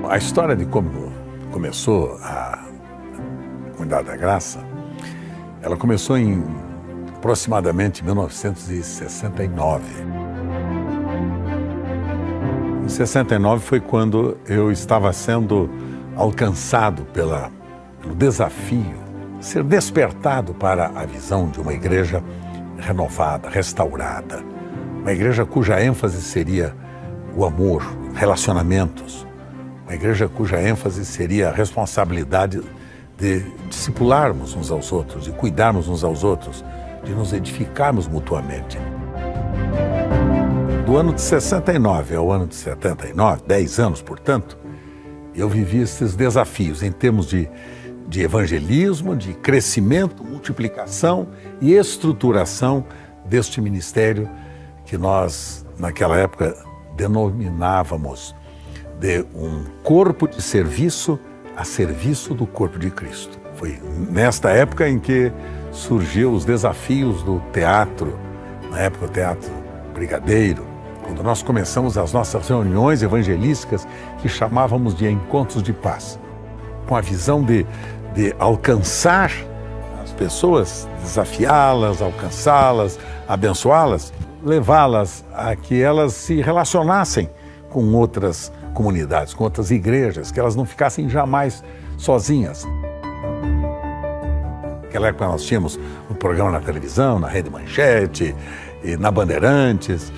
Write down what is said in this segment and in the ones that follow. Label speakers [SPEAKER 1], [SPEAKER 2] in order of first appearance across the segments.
[SPEAKER 1] A história de como começou a Comunidade da Graça, ela começou em aproximadamente 1969. Em 69 foi quando eu estava sendo alcançado pelo desafio, ser despertado para a visão de uma igreja renovada, restaurada. Uma igreja cuja ênfase seria o amor, relacionamentos. Uma igreja cuja ênfase seria a responsabilidade de discipularmos uns aos outros, de cuidarmos uns aos outros, de nos edificarmos mutuamente. Do ano de 69 ao ano de 79, 10 anos, portanto, eu vivi esses desafios em termos de evangelismo, de crescimento, multiplicação e estruturação deste ministério que nós, naquela época, denominávamos de um corpo de serviço a serviço do corpo de Cristo. Foi nesta época em que surgiu os desafios do teatro, na época o Teatro Brigadeiro, quando nós começamos as nossas reuniões evangelísticas que chamávamos de encontros de paz, com a visão de alcançar as pessoas, desafiá-las, alcançá-las, abençoá-las, levá-las a que elas se relacionassem com outras comunidades, com outras igrejas, que elas não ficassem jamais sozinhas. Naquela época nós tínhamos um programa na televisão, na Rede Manchete, e na Bandeirantes,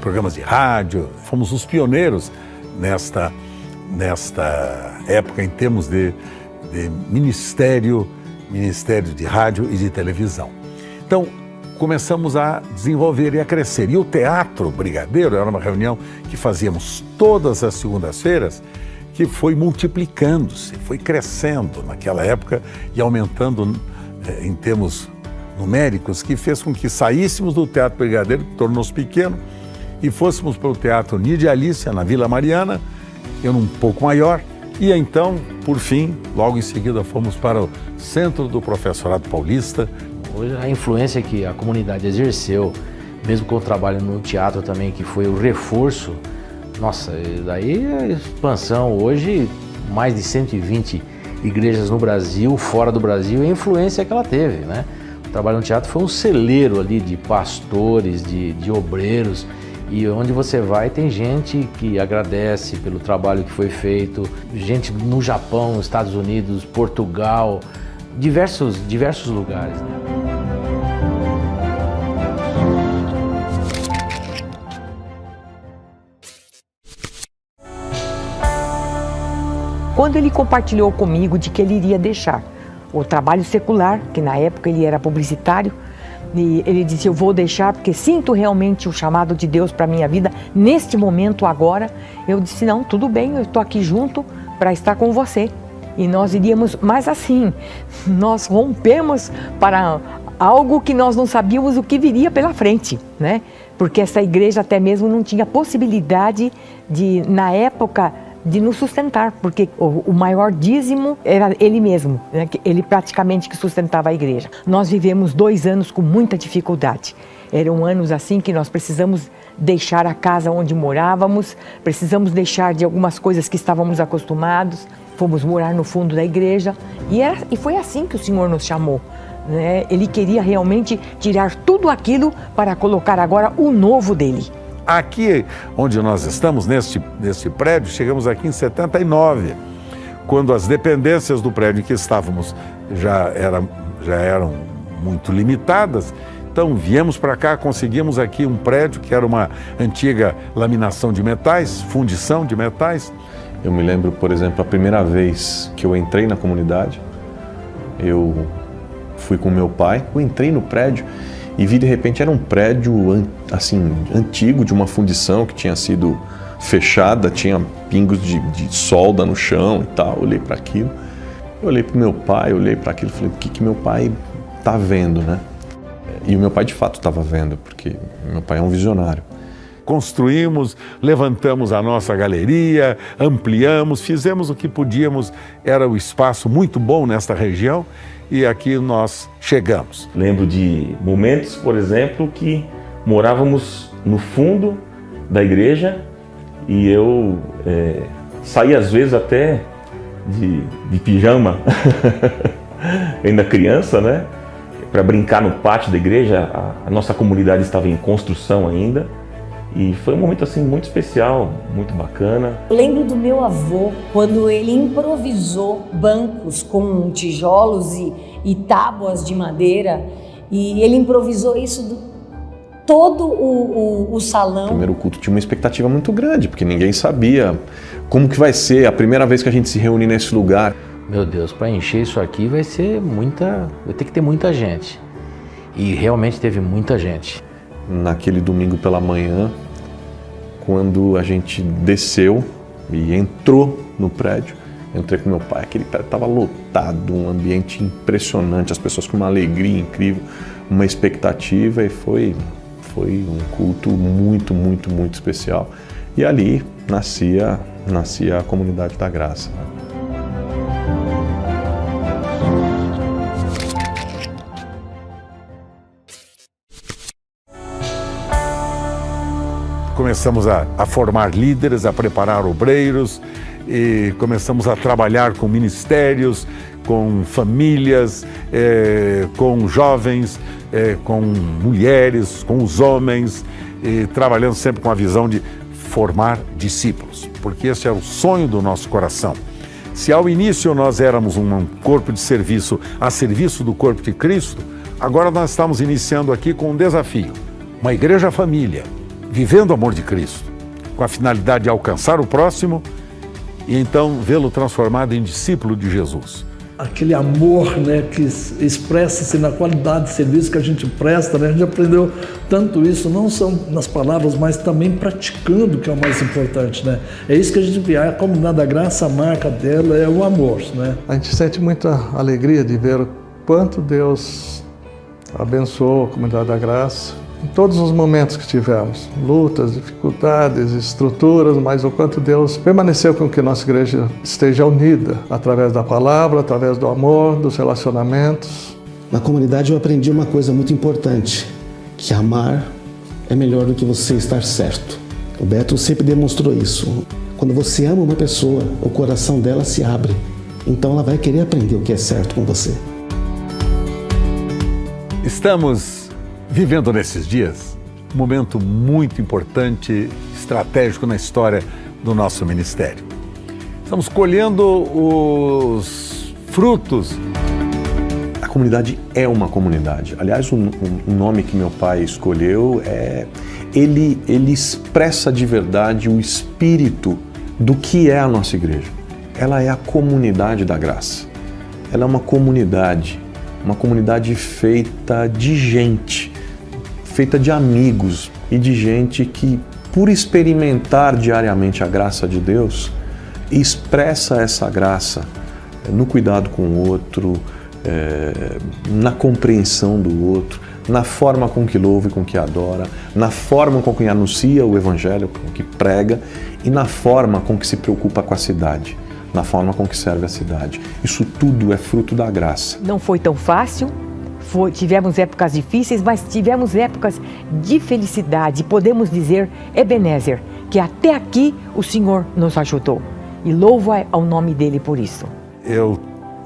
[SPEAKER 1] programas de rádio. Fomos os pioneiros nesta época em termos de ministério de rádio e de televisão. Então, começamos a desenvolver e a crescer. E o Teatro Brigadeiro era uma reunião que fazíamos todas as segundas-feiras, que foi multiplicando-se, foi crescendo naquela época e aumentando em termos numéricos, que fez com que saíssemos do Teatro Brigadeiro, que tornou-se pequeno, e fôssemos para o Teatro Nidia Alícia, na Vila Mariana, que era um pouco maior, e então, por fim, logo em seguida, fomos para o Centro do Professorado Paulista.
[SPEAKER 2] Hoje a influência que a comunidade exerceu, mesmo com o trabalho no teatro também, que foi o reforço, nossa, daí a expansão hoje, mais de 120 igrejas no Brasil, fora do Brasil, e a influência que ela teve, né? O trabalho no teatro foi um celeiro ali de pastores, de obreiros, e onde você vai tem gente que agradece pelo trabalho que foi feito, gente no Japão, nos Estados Unidos, Portugal, diversos lugares, né?
[SPEAKER 3] Quando ele compartilhou comigo de que ele iria deixar o trabalho secular, que na época ele era publicitário, e ele disse: eu vou deixar porque sinto realmente o chamado de Deus para a minha vida, neste momento, agora. Eu disse: não, tudo bem, eu estou aqui junto para estar com você. E nós iríamos, mas assim, nós rompemos para algo que nós não sabíamos o que viria pela frente, né? Porque essa igreja até mesmo não tinha possibilidade de, na época, de nos sustentar, porque o maior dízimo era ele mesmo, né? Ele praticamente que sustentava a igreja. Nós vivemos 2 anos com muita dificuldade. Eram anos assim que nós precisamos deixar a casa onde morávamos, precisamos deixar de algumas coisas que estávamos acostumados, fomos morar no fundo da igreja e foi assim que o Senhor nos chamou, né? Ele queria realmente tirar tudo aquilo para colocar agora o novo dele.
[SPEAKER 1] Aqui onde nós estamos, neste prédio, chegamos aqui em 79, quando as dependências do prédio em que estávamos já eram muito limitadas. Então viemos para cá, conseguimos aqui um prédio que era uma antiga laminação de metais, fundição de metais.
[SPEAKER 4] Eu me lembro, por exemplo, a primeira vez que eu entrei na comunidade, eu fui com meu pai, eu entrei no prédio e vi de repente era um prédio assim, antigo, de uma fundição que tinha sido fechada, tinha pingos de solda no chão e tal. Olhei para aquilo, eu olhei para o meu pai, olhei para aquilo e falei: o que meu pai está vendo, né? E o meu pai de fato estava vendo, porque meu pai é um visionário.
[SPEAKER 1] Construímos, levantamos a nossa galeria, ampliamos, fizemos o que podíamos, era um espaço muito bom nesta região e aqui nós chegamos.
[SPEAKER 5] Lembro de momentos, por exemplo, que morávamos no fundo da igreja
[SPEAKER 4] e eu saía às vezes até de pijama, ainda criança, né? Para brincar no pátio da igreja. A nossa comunidade estava em construção ainda. E foi um momento assim muito especial, muito bacana.
[SPEAKER 5] Eu lembro do meu avô, quando ele improvisou bancos com tijolos e tábuas de madeira, e ele improvisou isso todo o salão.
[SPEAKER 4] O primeiro culto tinha uma expectativa muito grande, porque ninguém sabia como que vai ser a primeira vez que a gente se reúne nesse lugar.
[SPEAKER 2] Meu Deus, para encher isso aqui vai ter que ter muita gente. E realmente teve muita gente.
[SPEAKER 4] Naquele domingo pela manhã, quando a gente desceu e entrou no prédio, entrei com meu pai, aquele prédio estava lotado, um ambiente impressionante, as pessoas com uma alegria incrível, uma expectativa, e foi um culto muito, muito, muito especial. E ali nascia a Comunidade da Graça.
[SPEAKER 1] Começamos a formar líderes, a preparar obreiros, e começamos a trabalhar com ministérios, com famílias, com jovens, com mulheres, com os homens, e trabalhando sempre com a visão de formar discípulos, porque esse é o sonho do nosso coração. Se ao início nós éramos um corpo de serviço a serviço do corpo de Cristo, agora nós estamos iniciando aqui com um desafio, uma igreja família, vivendo o amor de Cristo, com a finalidade de alcançar o próximo e então vê-lo transformado em discípulo de Jesus.
[SPEAKER 6] Aquele amor, né, que expressa-se na qualidade de serviço que a gente presta, né? A gente aprendeu tanto isso, não só nas palavras, mas também praticando, que é o mais importante, né? É isso que a gente vê, a Comunidade da Graça, a marca dela é o amor, né?
[SPEAKER 7] A gente sente muita alegria de ver o quanto Deus abençoou a Comunidade da Graça, em todos os momentos que tivemos, lutas, dificuldades, estruturas, mas o quanto Deus permaneceu com que nossa igreja esteja unida, através da palavra, através do amor, dos relacionamentos.
[SPEAKER 8] Na comunidade eu aprendi uma coisa muito importante, que amar é melhor do que você estar certo. O Beto sempre demonstrou isso. Quando você ama uma pessoa, o coração dela se abre, então ela vai querer aprender o que é certo com você.
[SPEAKER 1] Estamos vivendo nesses dias um momento muito importante, estratégico na história do nosso ministério. Estamos colhendo os frutos.
[SPEAKER 4] A comunidade é uma comunidade. Aliás, o nome que meu pai escolheu ele expressa de verdade o espírito do que é a nossa igreja. Ela é a comunidade da graça. Ela é uma comunidade feita de gente, feita de amigos e de gente que, por experimentar diariamente a graça de Deus, expressa essa graça no cuidado com o outro, na compreensão do outro, na forma com que louva e com que adora, na forma com que anuncia o Evangelho, com que prega, e na forma com que se preocupa com a cidade, na forma com que serve a cidade. Isso tudo é fruto da graça.
[SPEAKER 3] Não foi tão fácil. Tivemos épocas difíceis, mas tivemos épocas de felicidade. Podemos dizer, Ebenezer, que até aqui o Senhor nos ajudou. E louvo ao nome dele por isso. Eu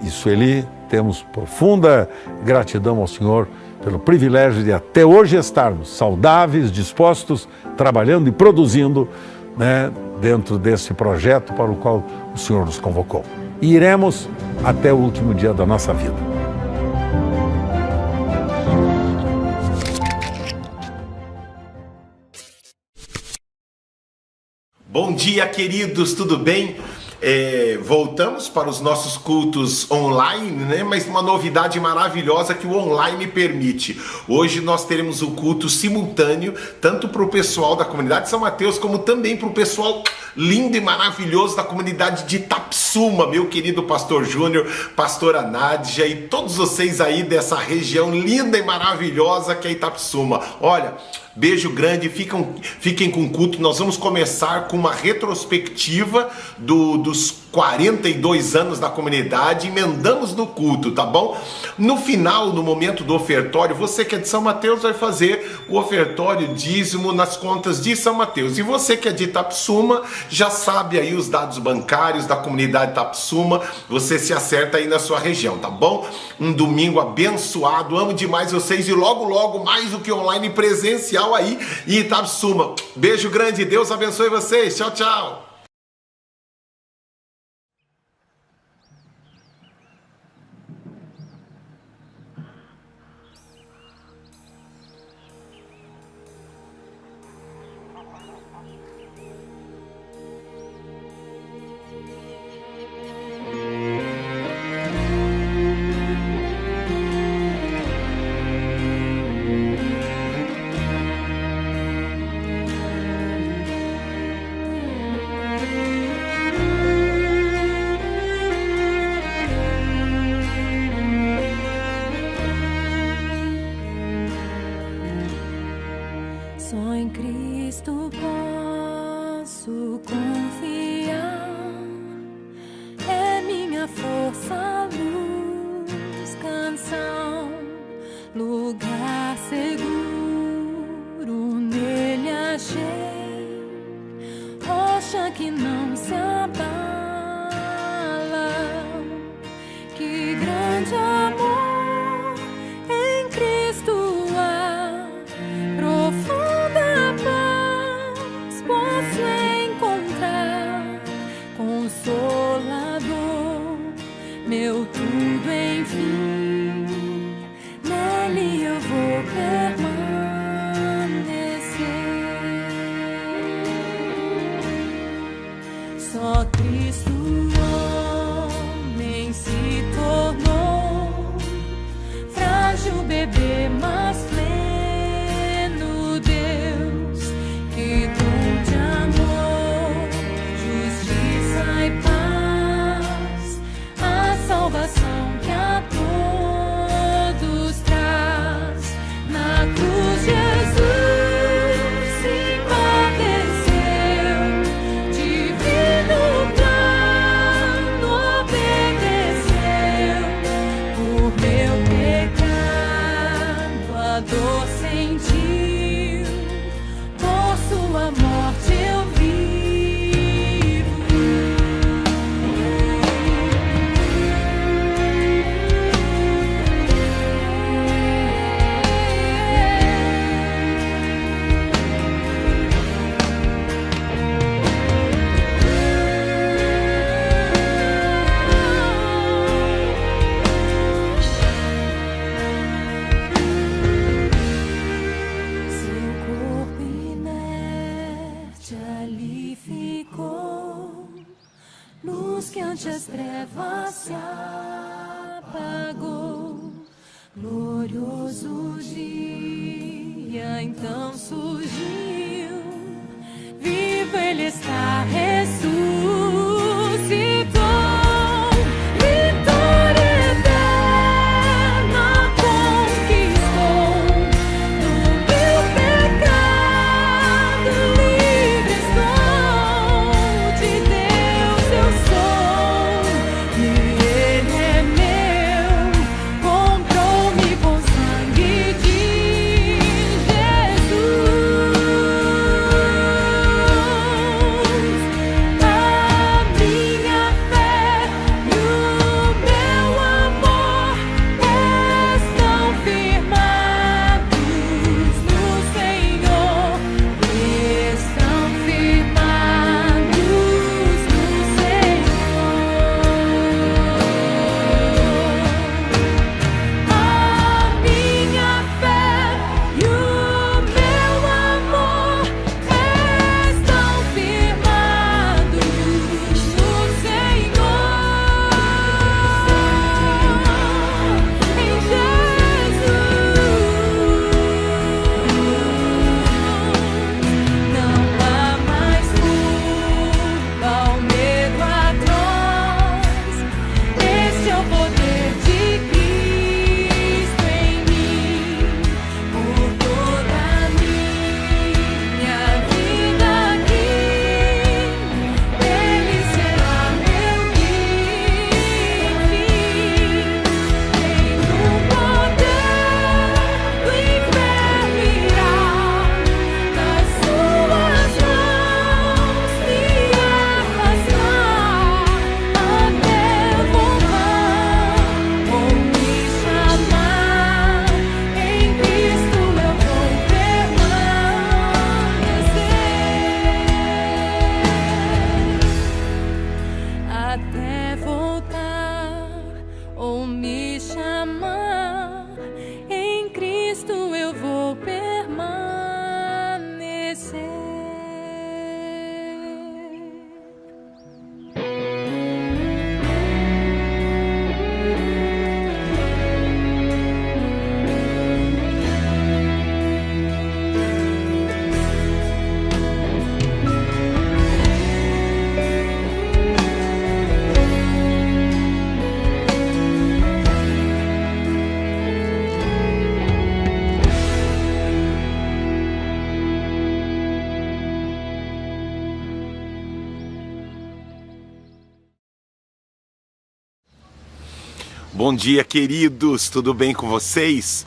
[SPEAKER 1] e Sueli temos profunda gratidão ao Senhor pelo privilégio de até hoje estarmos saudáveis, dispostos, trabalhando e produzindo, né, dentro desse projeto para o qual o Senhor nos convocou. E iremos até o último dia da nossa vida.
[SPEAKER 9] Bom dia, queridos, tudo bem? Voltamos para os nossos cultos online, né? Mas uma novidade maravilhosa que o online permite. Hoje nós teremos o culto simultâneo, tanto para o pessoal da comunidade de São Mateus, como também para o pessoal lindo e maravilhoso da comunidade de Itapsuma, meu querido pastor Júnior, pastora Nádia e todos vocês aí dessa região linda e maravilhosa que é Itapsuma. Olha, beijo grande, fiquem com o culto. Nós vamos começar com uma retrospectiva do dos 42 anos da comunidade, emendamos no culto, tá bom? No final, no momento do ofertório, você que é de São Mateus vai fazer o ofertório dízimo nas contas de São Mateus. E você que é de Itapsuma, já sabe aí os dados bancários da comunidade Itapsuma, você se acerta aí na sua região, tá bom? Um domingo abençoado, amo demais vocês e logo, logo, mais do que online, presencial aí em Itapsuma. Beijo grande, Deus abençoe vocês, tchau, tchau!
[SPEAKER 10] Só em Cristo posso confiar, é minha força, luz, canção, lugar seguro, nele achei, rocha que não se abala, que grande amor em Cristo há, profunda paz posso encontrar, consolador, meu tudo enfim, nele eu vou permanecer. Só Cristo homem se tornou, frágil bebê, mas pleno Deus, que dom de amor, justiça e paz, a salvação que a todos traz. Na cruz Jesus se padeceu, divino plano obedeceu, por meu pecado a dor sentiu, por sua morte eu Seu corpo inerte ali ficou, luz que ante as trevas se apagou. Glorioso dia então surgiu, vivo ele está, ressuscitou. Vitória eterna conquistou, do meu pecado livre estou, de Deus eu sou, e Ele é meu, comprou-me com sangue de Jesus.
[SPEAKER 9] Bom dia, queridos, tudo bem com vocês?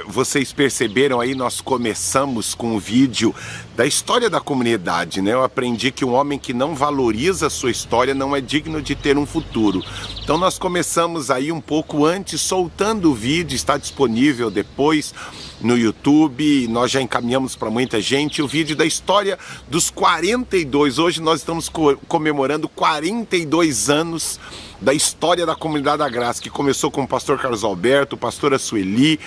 [SPEAKER 9] Vocês perceberam aí, nós começamos com um vídeo da história da comunidade, né? Eu aprendi que um homem que não valoriza a sua história não é digno de ter um futuro. Então nós começamos aí um pouco antes, soltando o vídeo, está disponível depois no YouTube, nós já encaminhamos para muita gente o vídeo da história dos 42, hoje nós estamos comemorando 42 anos da história da Comunidade da Graça, que começou com o pastor Carlos Alberto, pastora Sueli,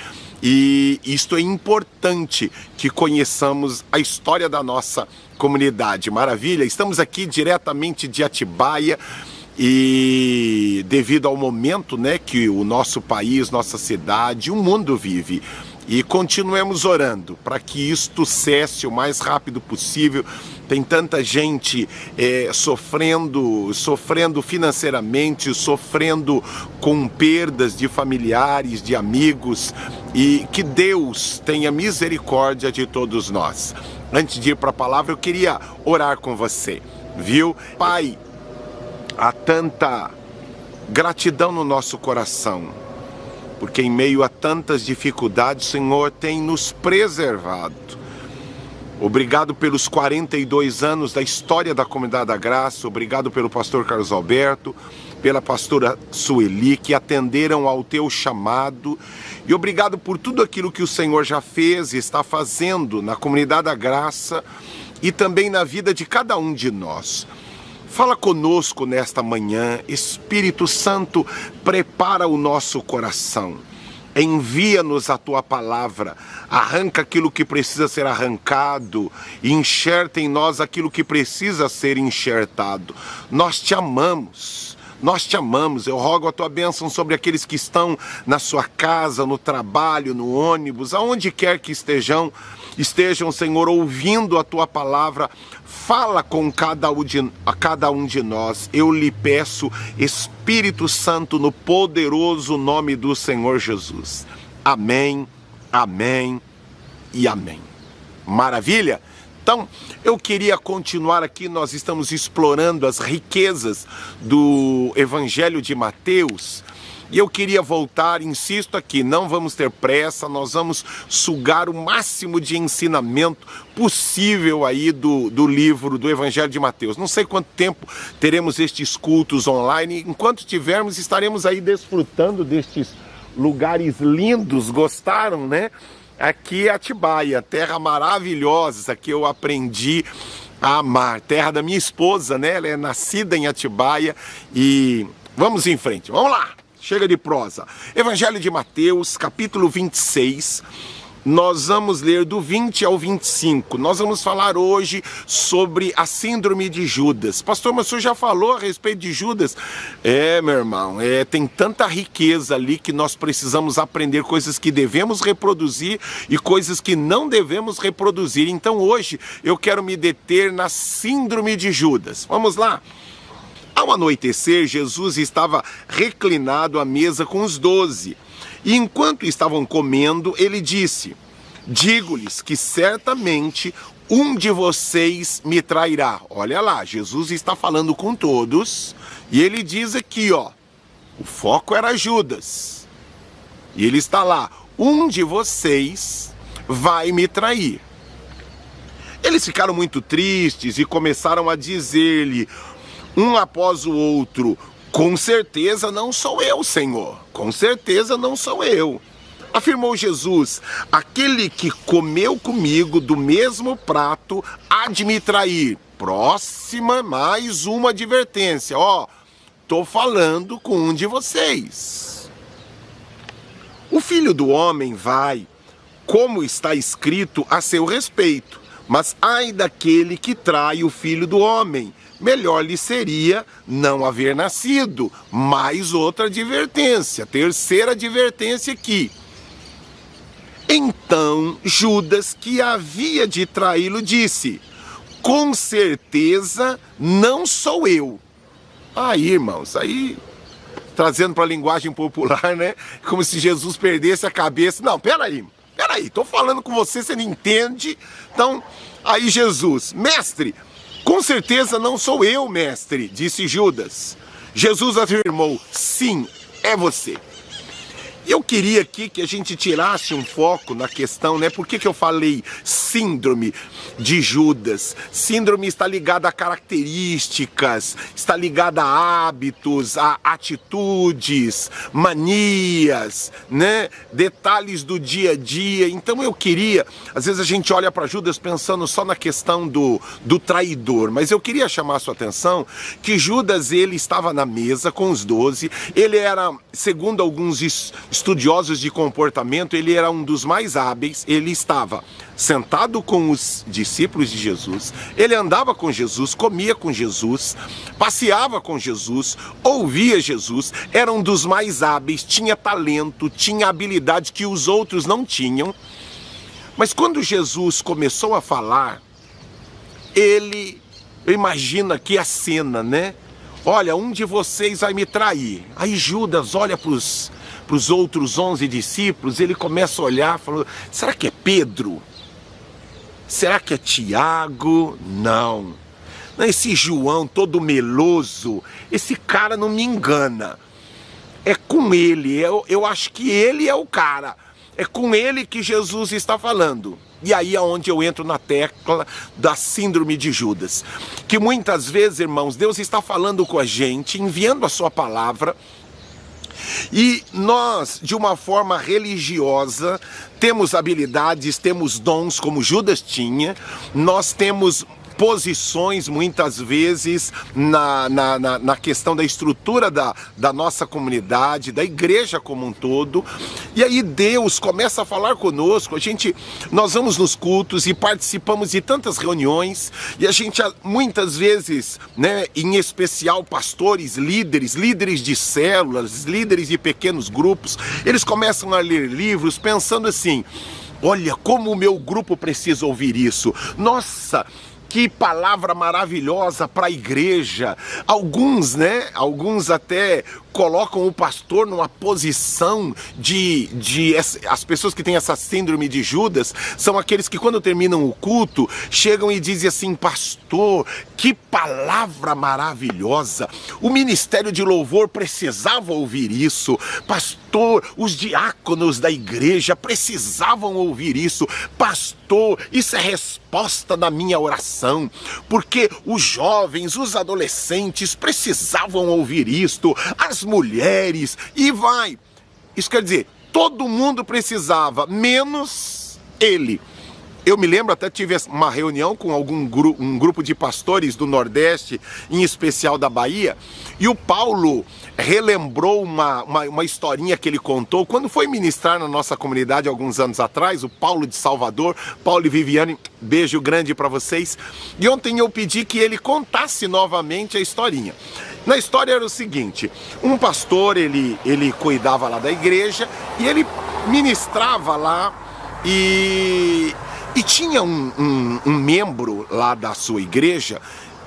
[SPEAKER 9] e isto é importante que conheçamos a história da nossa comunidade. Maravilha? Estamos aqui diretamente de Atibaia e devido ao momento, né, que o nosso país, nossa cidade, o mundo vive. E continuemos orando para que isto cesse o mais rápido possível. Tem tanta gente sofrendo financeiramente, sofrendo com perdas de familiares, de amigos, e que Deus tenha misericórdia de todos nós. Antes de ir para a palavra, eu queria orar com você, viu? Pai, há tanta gratidão no nosso coração, porque em meio a tantas dificuldades, o Senhor tem nos preservado. Obrigado pelos 42 anos da história da Comunidade da Graça, obrigado pelo pastor Carlos Alberto, pela pastora Sueli, que atenderam ao teu chamado, e obrigado por tudo aquilo que o Senhor já fez e está fazendo na Comunidade da Graça e também na vida de cada um de nós. Fala conosco nesta manhã, Espírito Santo, prepara o nosso coração, envia-nos a tua palavra, arranca aquilo que precisa ser arrancado, e enxerta em nós aquilo que precisa ser enxertado. Nós te amamos. Nós te amamos, eu rogo a tua bênção sobre aqueles que estão na sua casa, no trabalho, no ônibus, aonde quer que estejam, Senhor, ouvindo a tua palavra. Fala com cada um de nós. Eu lhe peço, Espírito Santo, no poderoso nome do Senhor Jesus. Amém, amém e amém. Maravilha? Então, eu queria continuar aqui, nós estamos explorando as riquezas do Evangelho de Mateus, e eu queria voltar, insisto aqui, não vamos ter pressa, nós vamos sugar o máximo de ensinamento possível aí do livro do Evangelho de Mateus. Não sei quanto tempo teremos estes cultos online, enquanto tivermos, estaremos aí desfrutando destes lugares lindos. Gostaram, né? Aqui é Atibaia, terra maravilhosa que eu aprendi a amar, terra da minha esposa, né? Ela é nascida em Atibaia e vamos em frente, vamos lá, chega de prosa. Evangelho de Mateus, capítulo 26, nós vamos ler do 20 ao 25, nós vamos falar hoje sobre a síndrome de Judas. Pastor, mas o senhor já falou a respeito de Judas? Meu irmão, tem tanta riqueza ali que nós precisamos aprender coisas que devemos reproduzir e coisas que não devemos reproduzir. Então hoje eu quero me deter na síndrome de Judas. Vamos lá? Ao anoitecer, Jesus estava reclinado à mesa com os 12. E enquanto estavam comendo, ele disse: digo-lhes que certamente um de vocês me trairá. Olha lá, Jesus está falando com todos e ele diz aqui, ó, o foco era Judas. E ele está lá, um de vocês vai me trair. Eles ficaram muito tristes e começaram a dizer-lhe, um após o outro: com certeza não sou eu, Senhor. Com certeza não sou eu. Afirmou Jesus: aquele que comeu comigo do mesmo prato há de me trair. Próxima, mais uma advertência. Tô falando com um de vocês. O Filho do Homem vai, como está escrito a seu respeito. Mas ai daquele que trai o Filho do Homem. Melhor lhe seria não haver nascido. Mais outra advertência, terceira advertência aqui. Então Judas, que havia de traí-lo, disse: com certeza não sou eu. Aí, irmãos, aí trazendo para a linguagem popular, né? Como se Jesus perdesse a cabeça. Não, peraí, tô falando com você, você não entende? Então, aí Jesus: mestre, com certeza não sou eu, mestre, disse Judas. Jesus afirmou: sim, é você. E eu queria aqui que a gente tirasse um foco na questão, né? Por que eu falei síndrome de Judas? Síndrome está ligada a características, está ligada a hábitos, a atitudes, manias, né? Detalhes do dia a dia. Então eu queria, às vezes a gente olha para Judas pensando só na questão do traidor, mas eu queria chamar a sua atenção que Judas, ele estava na mesa com os 12, ele era, segundo alguns estudiosos de comportamento, ele era um dos mais hábeis, ele estava sentado com os discípulos de Jesus, ele andava com Jesus, comia com Jesus, passeava com Jesus, ouvia Jesus, era um dos mais hábeis, tinha talento, tinha habilidade que os outros não tinham. Mas quando Jesus começou a falar, ele, imagina aqui a cena, né? Olha, um de vocês vai me trair. Aí Judas olha para os outros 11 discípulos, ele começa a olhar, falou, será que é Pedro? Será que é Tiago? Não. Esse João todo meloso, esse cara não me engana. É com ele, eu acho que ele é o cara. É com ele que Jesus está falando. E aí é onde eu entro na tecla da síndrome de Judas. Que muitas vezes, irmãos, Deus está falando com a gente, enviando a sua palavra, e nós, de uma forma religiosa, temos habilidades, temos dons como Judas tinha, nós temos posições muitas vezes na questão da estrutura da nossa comunidade, da igreja como um todo, e aí Deus começa a falar conosco, nós vamos nos cultos e participamos de tantas reuniões, e a gente muitas vezes, né, em especial pastores, líderes de células, líderes de pequenos grupos, eles começam a ler livros pensando assim, olha como o meu grupo precisa ouvir isso, nossa, que palavra maravilhosa para a igreja. Alguns até colocam o pastor numa posição as pessoas que têm essa síndrome de Judas são aqueles que quando terminam o culto chegam e dizem assim, pastor, que palavra maravilhosa, o ministério de louvor precisava ouvir isso, pastor, os diáconos da igreja precisavam ouvir isso, pastor, isso é resposta da minha oração, porque os jovens, os adolescentes precisavam ouvir isto, as mulheres, e vai. Isso quer dizer, todo mundo precisava, menos ele. Eu me lembro, até tive uma reunião com um grupo de pastores do Nordeste, em especial da Bahia, e o Paulo relembrou uma historinha que ele contou quando foi ministrar na nossa comunidade alguns anos atrás, o Paulo de Salvador, Paulo e Viviane, beijo grande para vocês, e ontem eu pedi que ele contasse novamente a historinha. Na história era o seguinte, um pastor, ele cuidava lá da igreja, e ele ministrava lá, e tinha um membro lá da sua igreja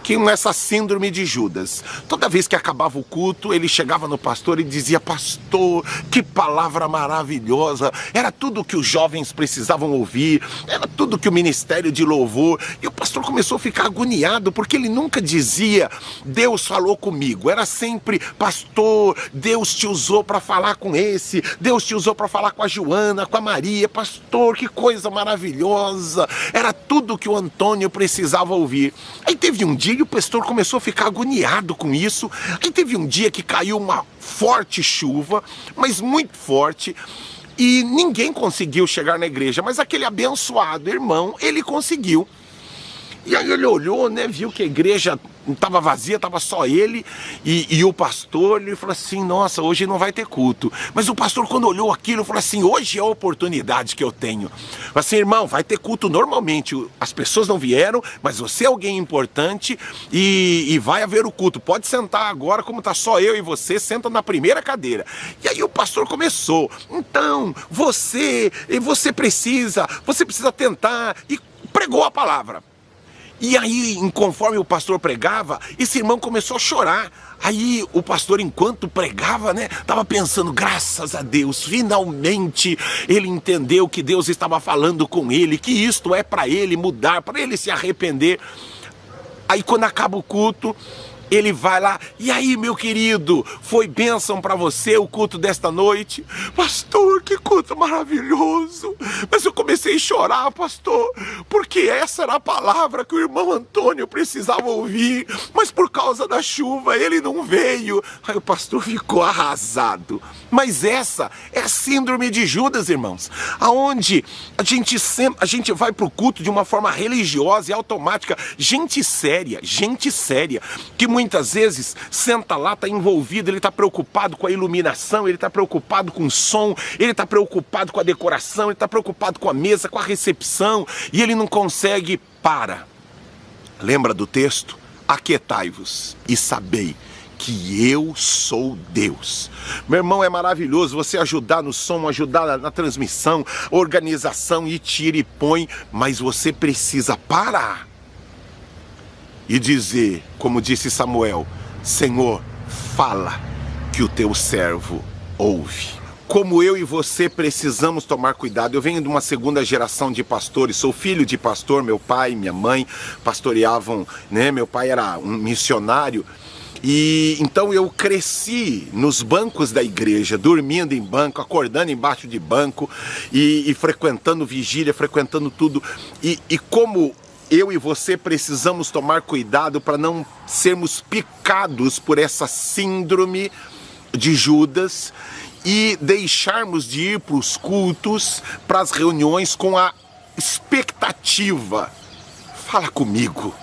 [SPEAKER 9] que com essa síndrome de Judas. Toda vez que acabava o culto, ele chegava no pastor e dizia, pastor, que palavra maravilhosa, era tudo que os jovens precisavam ouvir, era tudo que o ministério de louvor, e o pastor começou a ficar agoniado, porque ele nunca dizia, Deus falou comigo, era sempre, pastor, Deus te usou para falar com esse, Deus te usou para falar com a Joana, com a Maria, pastor, que coisa maravilhosa, era tudo que o Antônio precisava ouvir. Aí teve um dia e o pastor começou a ficar agoniado com isso. Aí teve um dia que caiu uma forte chuva, mas muito forte, e ninguém conseguiu chegar na igreja, mas aquele abençoado irmão, ele conseguiu. E aí ele olhou, né, viu que a igreja estava vazia, estava só ele e o pastor, ele falou assim, nossa, hoje não vai ter culto. Mas o pastor, quando olhou aquilo, falou assim, hoje é a oportunidade que eu tenho. Falou assim, irmão, vai ter culto normalmente, as pessoas não vieram, mas você é alguém importante e vai haver o culto. Pode sentar agora, como está só eu e você, senta na primeira cadeira. E aí o pastor começou, então, você precisa tentar, e pregou a palavra. E aí, conforme o pastor pregava, esse irmão começou a chorar. Aí o pastor, enquanto pregava, né, estava pensando, graças a Deus, finalmente ele entendeu que Deus estava falando com ele, que isto é para ele mudar, para ele se arrepender. Aí quando acaba o culto, ele vai lá, e aí, meu querido, foi bênção para você o culto desta noite? Pastor, que culto maravilhoso! Mas eu comecei a chorar, pastor, porque essa era a palavra que o irmão Antônio precisava ouvir, mas por causa da chuva ele não veio. Aí o pastor ficou arrasado. Mas essa é a síndrome de Judas, irmãos, aonde a gente vai para o culto de uma forma religiosa e automática, gente séria, que muitas vezes senta lá, está envolvido, ele está preocupado com a iluminação, ele está preocupado com o som, ele está preocupado com a decoração, ele está preocupado com a mesa, com a recepção, e ele não consegue parar. Lembra do texto? Aquietai-vos e sabei que eu sou Deus. Meu irmão, é maravilhoso você ajudar no som, ajudar na transmissão, organização, e tira e põe, mas você precisa parar e dizer, como disse Samuel, Senhor, fala que o teu servo ouve. Como eu e você precisamos tomar cuidado. Eu venho de uma segunda geração de pastores, sou filho de pastor, meu pai e minha mãe pastoreavam, né? Meu pai era um missionário, e então eu cresci nos bancos da igreja, dormindo em banco, acordando embaixo de banco e frequentando vigília, frequentando tudo, e como eu e você precisamos tomar cuidado para não sermos picados por essa síndrome de Judas e deixarmos de ir para os cultos, para as reuniões com a expectativa. Fala comigo.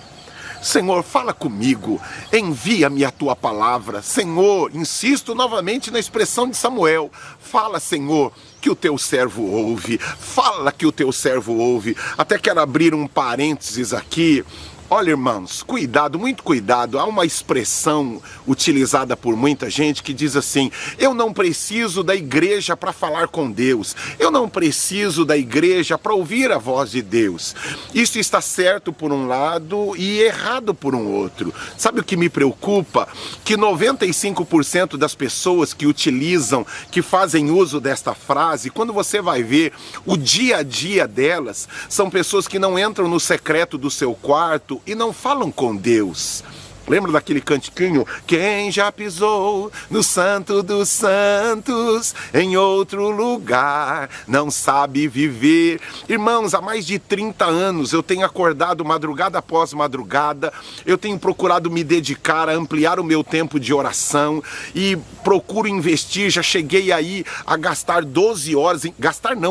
[SPEAKER 9] Senhor, fala comigo, envia-me a tua palavra. Senhor, insisto novamente na expressão de Samuel, fala, Senhor, que o teu servo ouve, fala que o teu servo ouve. Até quero abrir um parênteses aqui. Olha, irmãos, cuidado, muito cuidado. Há uma expressão utilizada por muita gente que diz assim: eu não preciso da igreja para falar com Deus, eu não preciso da igreja para ouvir a voz de Deus. Isso está certo por um lado e errado por um outro. Sabe o que me preocupa? Que 95% das pessoas que utilizam, que fazem uso desta frase, quando você vai ver o dia a dia delas, são pessoas que não entram no secreto do seu quarto e não falam com Deus. Lembra daquele cantiquinho? Quem já pisou no Santo dos Santos, em outro lugar, não sabe viver. Irmãos, há mais de 30 anos eu tenho acordado madrugada após madrugada, eu tenho procurado me dedicar a ampliar o meu tempo de oração e procuro investir, já cheguei aí a gastar 12 horas,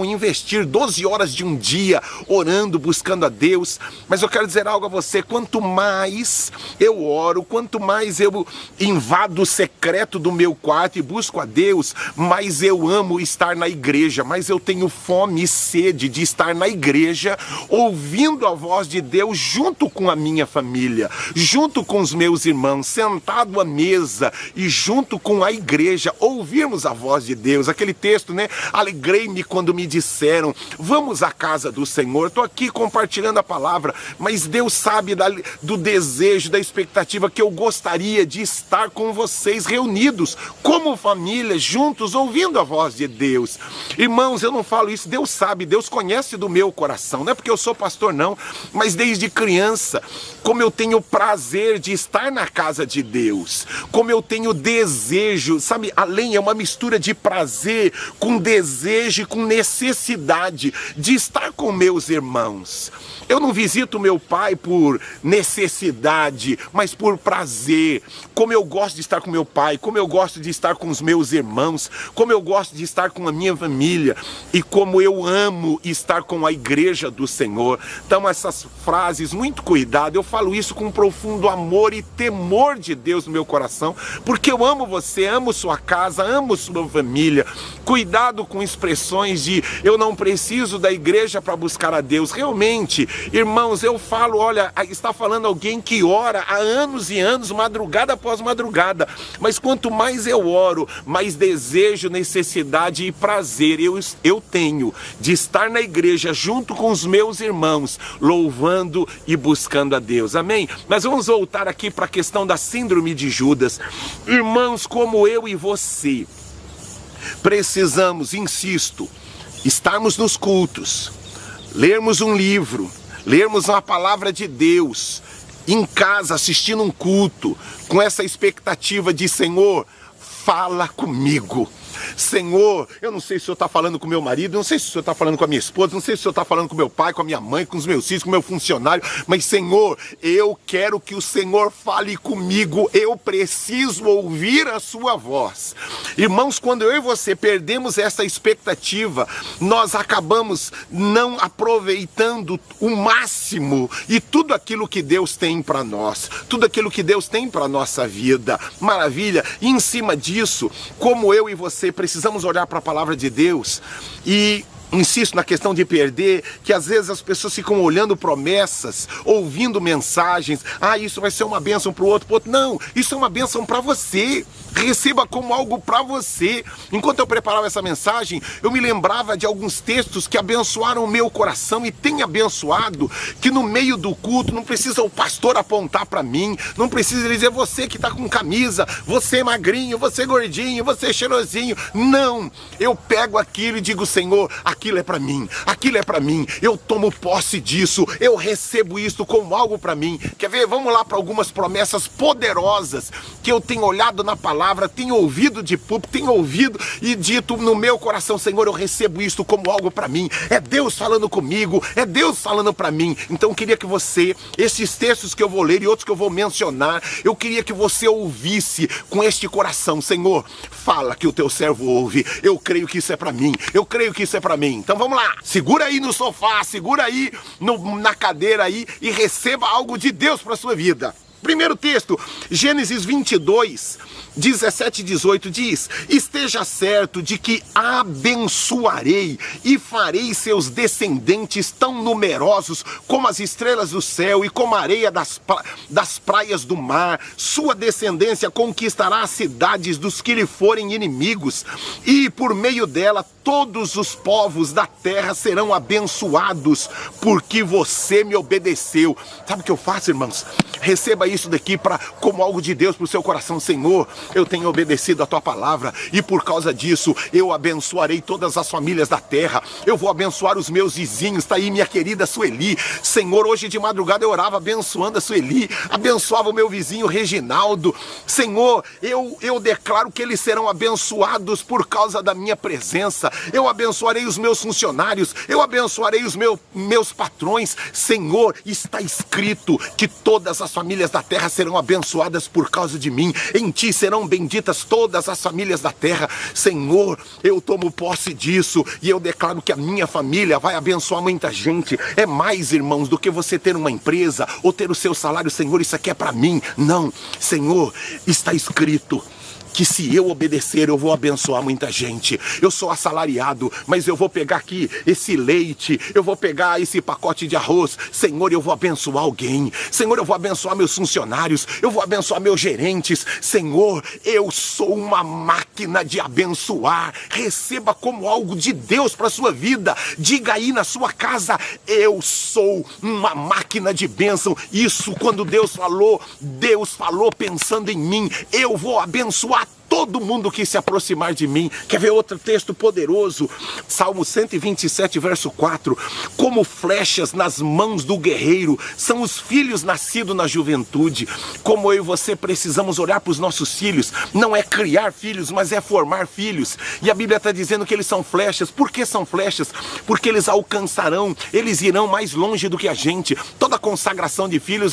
[SPEAKER 9] investir 12 horas de um dia orando, buscando a Deus. Mas eu quero dizer algo a você, quanto mais eu oro, quanto mais eu invado o secreto do meu quarto e busco a Deus, mais eu amo estar na igreja, mais eu tenho fome e sede de estar na igreja, ouvindo a voz de Deus junto com a minha família, junto com os meus irmãos, sentado à mesa e junto com a igreja, ouvirmos a voz de Deus. Aquele texto, né? Alegrei-me quando me disseram, vamos à casa do Senhor. Estou aqui compartilhando a palavra, mas Deus sabe do desejo, da expectativa que eu gostaria de estar com vocês reunidos como família, juntos, ouvindo a voz de Deus. Irmãos, eu não falo isso, Deus sabe, Deus conhece do meu coração, não é porque eu sou pastor não, mas desde criança, como eu tenho prazer de estar na casa de Deus, como eu tenho desejo, sabe, além é uma mistura de prazer com desejo e com necessidade de estar com meus irmãos. Eu não visito meu pai por necessidade, mas por prazer. Como eu gosto de estar com meu pai, como eu gosto de estar com os meus irmãos, como eu gosto de estar com a minha família e como eu amo estar com a igreja do Senhor. Então essas frases, muito cuidado, eu falo isso com profundo amor e temor de Deus no meu coração, porque eu amo você, amo sua casa, amo sua família. Cuidado com expressões de eu não preciso da igreja para buscar a Deus. Realmente, irmãos, eu falo, olha, está falando alguém que ora há anos e anos, madrugada após madrugada, mas quanto mais eu oro, mais desejo, necessidade e prazer eu tenho de estar na igreja junto com os meus irmãos, louvando e buscando a Deus, amém? Mas vamos voltar aqui para a questão da síndrome de Judas. Irmãos, como eu e você, precisamos, insisto, estarmos nos cultos, lermos um livro, lermos uma palavra de Deus, em casa assistindo um culto, com essa expectativa de Senhor, fala comigo. Senhor, eu não sei se o Senhor está falando com meu marido, não sei se o Senhor está falando com a minha esposa, não sei se o Senhor está falando com meu pai, com a minha mãe, com os meus filhos, com o meu funcionário, mas Senhor, eu quero que o Senhor fale comigo, eu preciso ouvir a sua voz. Irmãos, quando eu e você perdemos essa expectativa, nós acabamos não aproveitando o máximo e tudo aquilo que Deus tem para nós, tudo aquilo que Deus tem para a nossa vida. Maravilha! E em cima disso, como eu e você precisamos olhar para a palavra de Deus e insisto na questão de perder, que às vezes as pessoas ficam olhando promessas, ouvindo mensagens, isso vai ser uma bênção para o outro, não, isso é uma bênção para você, receba como algo para você. Enquanto eu preparava essa mensagem, eu me lembrava de alguns textos que abençoaram o meu coração e tem abençoado, que no meio do culto não precisa o pastor apontar para mim, não precisa ele dizer você que está com camisa, você magrinho, você gordinho, você cheirosinho, não, eu pego aquilo e digo, Senhor, aquilo é para mim, aquilo é para mim, eu tomo posse disso, eu recebo isso como algo para mim. Quer ver? Vamos lá para algumas promessas poderosas que eu tenho olhado na palavra, tenho ouvido de público, tenho ouvido e dito no meu coração, Senhor, eu recebo isso como algo para mim, é Deus falando comigo, é Deus falando para mim. Então eu queria que você, esses textos que eu vou ler e outros que eu vou mencionar, eu queria que você ouvisse com este coração, Senhor, fala que o teu servo ouve, eu creio que isso é para mim, eu creio que isso é para mim. Então vamos lá, segura aí no sofá, segura aí na cadeira aí e receba algo de Deus para a sua vida. Primeiro texto, Gênesis 22, 17 e 18 diz: esteja certo de que abençoarei e farei seus descendentes tão numerosos como as estrelas do céu e como a areia das praias do mar. Sua descendência conquistará as cidades dos que lhe forem inimigos, e por meio dela todos os povos da terra serão abençoados, porque você me obedeceu. Sabe o que eu faço, irmãos? Receba isso daqui como algo de Deus para o seu coração. Senhor, eu tenho obedecido a tua palavra e por causa disso eu abençoarei todas as famílias da terra. Eu vou abençoar os meus vizinhos. Está aí minha querida Sueli. Senhor, hoje de madrugada eu orava abençoando a Sueli, abençoava o meu vizinho Reginaldo. Senhor, eu declaro que eles serão abençoados por causa da minha presença. Eu abençoarei os meus funcionários, eu abençoarei os meus patrões. Senhor, está escrito que todas as famílias da terra serão abençoadas por causa de mim. Em ti serão benditas todas as famílias da terra. Senhor, eu tomo posse disso e eu declaro que a minha família vai abençoar muita gente. É mais, irmãos, do que você ter uma empresa ou ter o seu salário. Senhor, isso aqui é para mim. Não, Senhor, está escrito que se eu obedecer, eu vou abençoar muita gente. Eu sou assalariado, mas eu vou pegar aqui esse leite, eu vou pegar esse pacote de arroz. Senhor, eu vou abençoar alguém. Senhor, eu vou abençoar meus funcionários, eu vou abençoar meus gerentes. Senhor, eu sou uma máquina de abençoar. Receba como algo de Deus para a sua vida. Diga aí na sua casa, eu sou uma máquina de bênção. Isso quando Deus falou pensando em mim. Eu vou abençoar todo mundo que se aproximar de mim. Quer ver outro texto poderoso? Salmo 127, verso 4. Como flechas nas mãos do guerreiro são os filhos nascidos na juventude. Como eu e você precisamos olhar para os nossos filhos. Não é criar filhos, mas é formar filhos. E a Bíblia está dizendo que eles são flechas. Por que são flechas? Porque eles alcançarão, eles irão mais longe do que a gente. Toda consagração de filhos,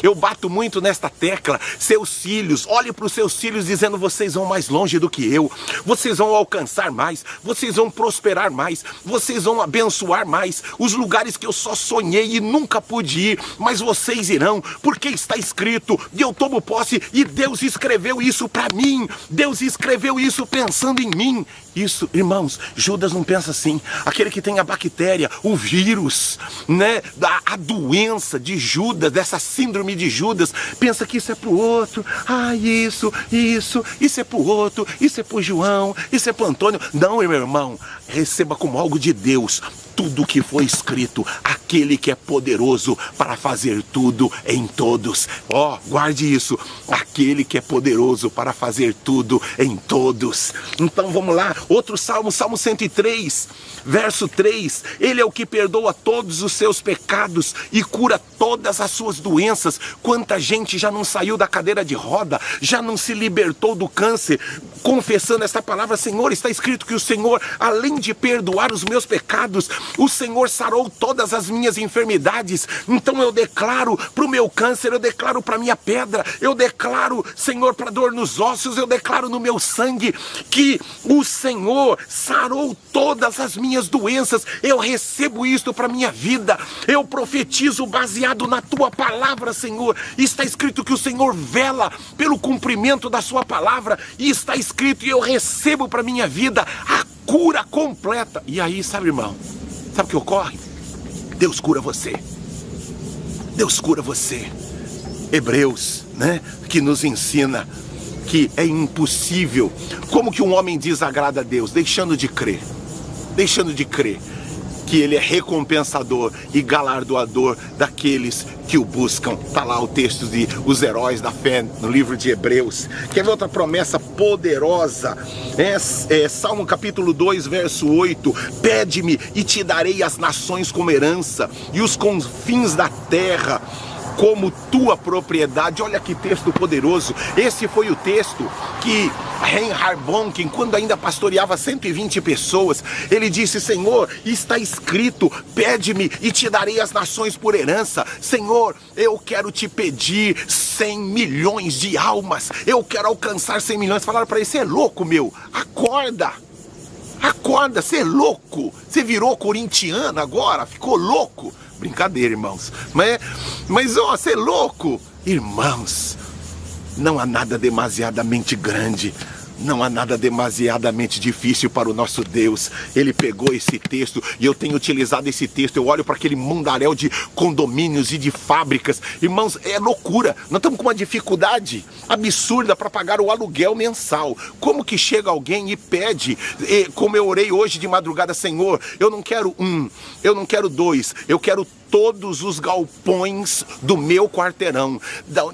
[SPEAKER 9] eu bato muito nesta tecla. Seus filhos, olhe para os seus filhos dizendo: vocês vão mais longe do que eu, vocês vão alcançar mais, vocês vão prosperar mais, vocês vão abençoar mais. Os lugares que eu só sonhei e nunca pude ir, mas vocês irão, porque está escrito, e eu tomo posse, e Deus escreveu isso para mim, Deus escreveu isso pensando em mim. Isso, irmãos, Judas não pensa assim. Aquele que tem a bactéria, o vírus, né, a doença de Judas, dessa síndrome de Judas, pensa que isso é pro outro. Isso é pro outro, isso é pro João, isso é pro Antônio. Não, meu irmão, receba como algo de Deus tudo o que foi escrito. A aquele que é poderoso para fazer tudo em todos. Ó, guarde isso, aquele que é poderoso para fazer tudo em todos. Então vamos lá, outro salmo, Salmo 103, verso 3, ele é o que perdoa todos os seus pecados e cura todas as suas doenças. Quanta gente já não saiu da cadeira de roda, já não se libertou do câncer, confessando essa palavra: Senhor, está escrito que o Senhor, além de perdoar os meus pecados, o Senhor sarou todas as minhas enfermidades. Então eu declaro para o meu câncer, eu declaro para a minha pedra, eu declaro, Senhor, para a dor nos ossos, eu declaro no meu sangue que o Senhor sarou todas as minhas doenças. Eu recebo isto para a minha vida, eu profetizo baseado na tua palavra, Senhor. Está escrito que o Senhor vela pelo cumprimento da sua palavra, e está escrito, e eu recebo para a minha vida a cura completa. E aí, sabe, irmão, sabe o que ocorre? Deus cura você. Deus cura você. Hebreus, né, que nos ensina que é impossível. Como que um homem desagrada a Deus? Deixando de crer que Ele é recompensador e galardoador daqueles que o buscam. Está lá o texto de os heróis da fé no livro de Hebreus. Quer ver outra promessa poderosa? Salmo capítulo 2, verso 8. Pede-me e te darei as nações como herança e os confins da terra como tua propriedade. Olha que texto poderoso. Esse foi o texto que Reinhard Bonk, quando ainda pastoreava 120 pessoas, ele disse: Senhor, está escrito, pede-me e te darei as nações por herança. Senhor, eu quero te pedir 100 milhões de almas, eu quero alcançar 100 milhões. Falaram para ele: você é louco, meu, acorda, você é louco, você virou corintiano agora, ficou louco. Brincadeira, irmãos, mas ó, você é louco. Irmãos, não há nada demasiadamente grande, não há nada demasiadamente difícil para o nosso Deus. Ele pegou esse texto, e eu tenho utilizado esse texto. Eu olho para aquele mundaréu de condomínios e de fábricas. Irmãos, é loucura. Nós estamos com uma dificuldade absurda para pagar o aluguel mensal. Como que chega alguém e pede, como eu orei hoje de madrugada: Senhor, eu não quero eu não quero 2, eu quero todos os galpões do meu quarteirão,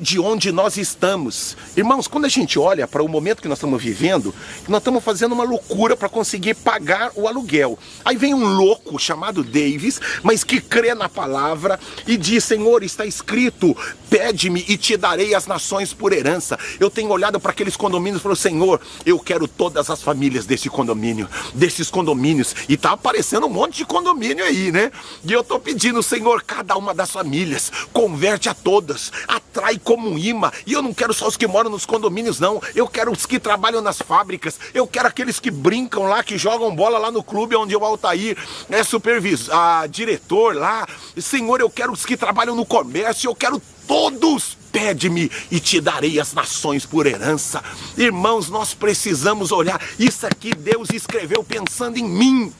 [SPEAKER 9] de onde nós estamos. Irmãos, quando a gente olha para o momento que nós estamos vivendo, nós estamos fazendo uma loucura para conseguir pagar o aluguel. Aí vem um louco chamado Davis, mas que crê na palavra e diz: Senhor, está escrito, pede-me e te darei as nações por herança. Eu tenho olhado para aqueles condomínios e falo: Senhor, eu quero todas as famílias desses condomínios, e tá aparecendo um monte de condomínio aí, né? E eu tô pedindo: Senhor, cada uma das famílias, converte a todas, atrai como um imã. E eu não quero só os que moram nos condomínios, não. Eu quero os que trabalham nas fábricas, eu quero aqueles que brincam lá, que jogam bola lá no clube onde o Altair é diretor lá. Senhor, eu quero os que trabalham no comércio, eu quero todos. Pede-me e te darei as nações por herança. Irmãos, nós precisamos olhar. Isso aqui Deus escreveu pensando em mim.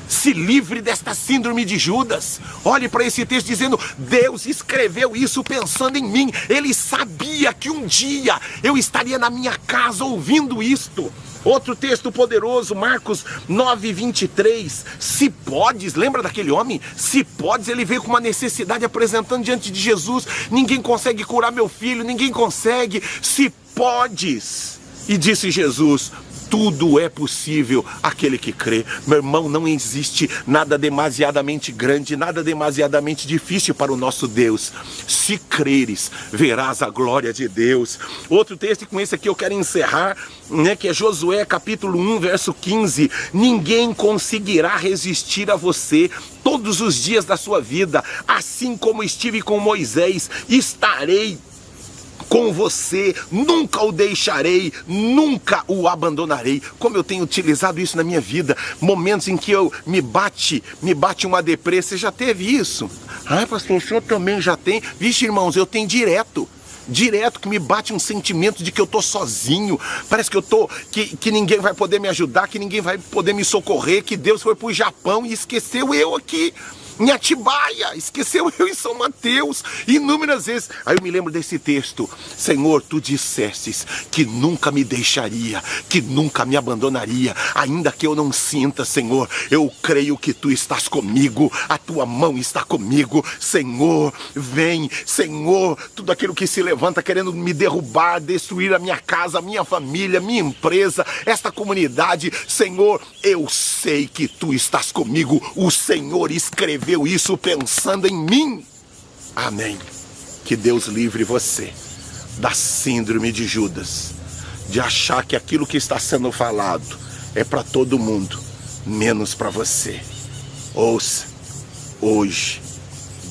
[SPEAKER 9] Se livre desta síndrome de Judas. Olhe para esse texto dizendo: Deus escreveu isso pensando em mim. Ele sabia que um dia eu estaria na minha casa ouvindo isto. Outro texto poderoso, Marcos 9:23. Se podes, lembra daquele homem? Se podes, ele veio com uma necessidade apresentando diante de Jesus. Ninguém consegue curar meu filho, ninguém consegue. Se podes. E disse Jesus: tudo é possível àquele que crê. Meu irmão, não existe nada demasiadamente grande, nada demasiadamente difícil para o nosso Deus. Se creres, verás a glória de Deus. Outro texto, e com esse aqui eu quero encerrar, né, que é Josué capítulo 1, verso 15. Ninguém conseguirá resistir a você todos os dias da sua vida. Assim como estive com Moisés, estarei com você, nunca o deixarei, nunca o abandonarei. Como eu tenho utilizado isso na minha vida, momentos em que me bate uma deprê. Você já teve isso? Ah, pastor, o senhor também já tem? Vixe, irmãos, eu tenho direto que me bate um sentimento de que eu tô sozinho, parece que eu tô, que ninguém vai poder me ajudar, que ninguém vai poder me socorrer, que Deus foi pro Japão e esqueceu eu aqui. em Atibaia, esqueceu eu em São Mateus, inúmeras vezes. Aí eu me lembro desse texto: Senhor, tu dissestes que nunca me deixaria, que nunca me abandonaria, ainda que eu não sinta, Senhor, eu creio que tu estás comigo, a tua mão está comigo, Senhor, vem, Senhor, tudo aquilo que se levanta querendo me derrubar, destruir a minha casa, a minha família, minha empresa, esta comunidade, Senhor, eu sei que tu estás comigo, o Senhor escreveu isso pensando em mim. Amém. Que Deus livre você da síndrome de Judas, de achar que aquilo que está sendo falado é para todo mundo, menos para você. Ouça, hoje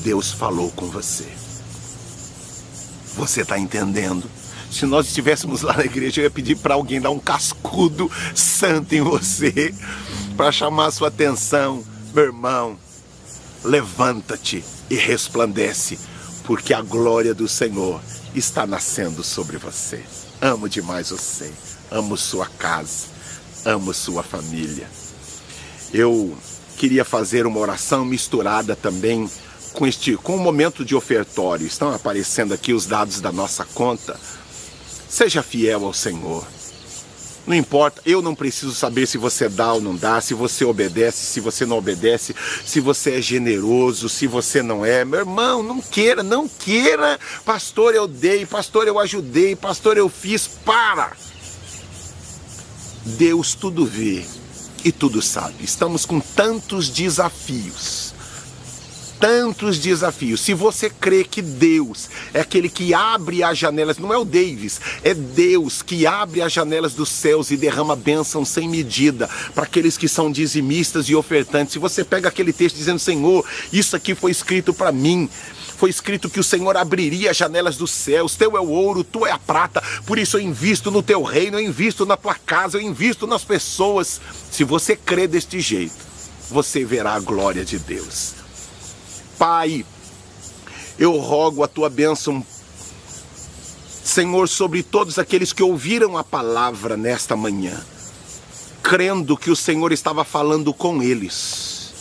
[SPEAKER 9] Deus falou com você. Você está entendendo? Se nós estivéssemos lá na igreja, eu ia pedir para alguém dar um cascudo santo em você, para chamar a sua atenção. Meu irmão, levanta-te e resplandece, porque a glória do Senhor está nascendo sobre você. Amo demais você, amo sua casa, amo sua família. Eu queria fazer uma oração misturada também com o momento de ofertório. Estão aparecendo aqui os dados da nossa conta. Seja fiel ao Senhor. Não importa, eu não preciso saber se você dá ou não dá, se você obedece, se você não obedece, se você é generoso, se você não é. Meu irmão, não queira, pastor, eu dei, pastor, eu ajudei, pastor, eu fiz. Para! Deus tudo vê e tudo sabe. Estamos com tantos desafios. Se você crê que Deus é aquele que abre as janelas, não é o Davis, é Deus que abre as janelas dos céus e derrama bênção sem medida para aqueles que são dizimistas e ofertantes. Se você pega aquele texto dizendo: Senhor, isso aqui foi escrito para mim, foi escrito que o Senhor abriria as janelas dos céus, teu é o ouro, tu é a prata, por isso eu invisto no teu reino, eu invisto na tua casa, eu invisto nas pessoas. Se você crê deste jeito, você verá a glória de Deus. Pai, eu rogo a tua bênção, Senhor, sobre todos aqueles que ouviram a palavra nesta manhã, crendo que o Senhor estava falando com eles.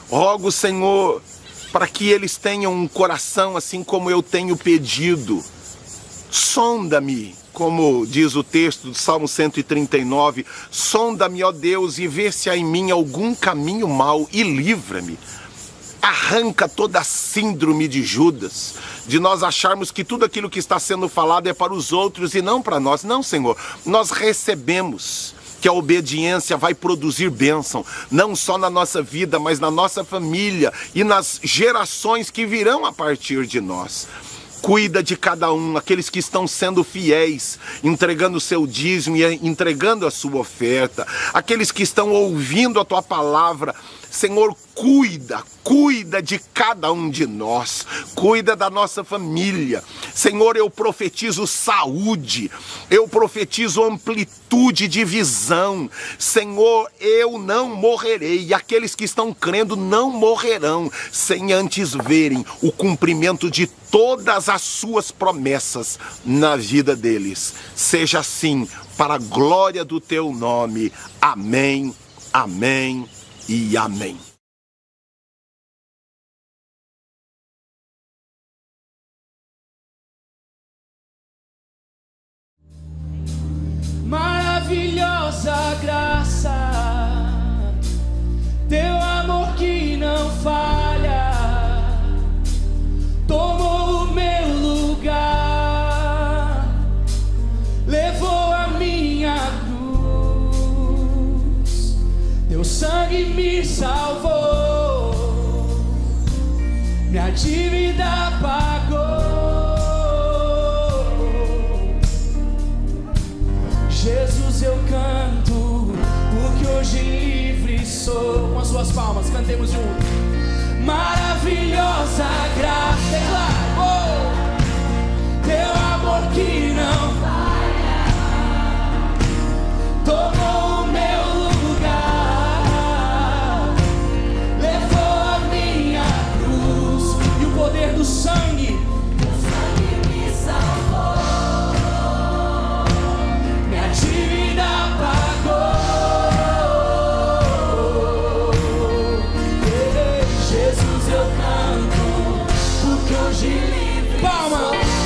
[SPEAKER 9] Rogo, Senhor, para que eles tenham um coração assim como eu tenho pedido. Sonda-me, como diz o texto do Salmo 139, sonda-me, ó Deus, e vê se há em mim algum caminho mau e livra-me. Arranca toda a síndrome de Judas, de nós acharmos que tudo aquilo que está sendo falado é para os outros e não para nós. Não, Senhor, nós recebemos que a obediência vai produzir bênção, não só na nossa vida, mas na nossa família e nas gerações que virão a partir de nós. Cuida de cada um, aqueles que estão sendo fiéis, entregando o seu dízimo e entregando a sua oferta, aqueles que estão ouvindo a tua palavra. Senhor, cuida de cada um de nós, cuida da nossa família. Senhor, eu profetizo saúde, eu profetizo amplitude de visão. Senhor, eu não morrerei, e aqueles que estão crendo não morrerão, sem antes verem o cumprimento de todas as suas promessas na vida deles. Seja assim, para a glória do teu nome. Amém, amém e amém.
[SPEAKER 11] Maravilhosa graça, teu amor que não falha, tomou o meu lugar, levou a minha cruz, teu sangue me salvou, minha dívida pagou. Jesus, eu canto, porque hoje livre sou. Com as suas palmas, cantemos juntos. Maravilhosa graça, declaro, teu amor que não falha, tomou o meu lugar, levou a minha cruz e o poder do sangue me salvou. Dívida pagou. Palmas.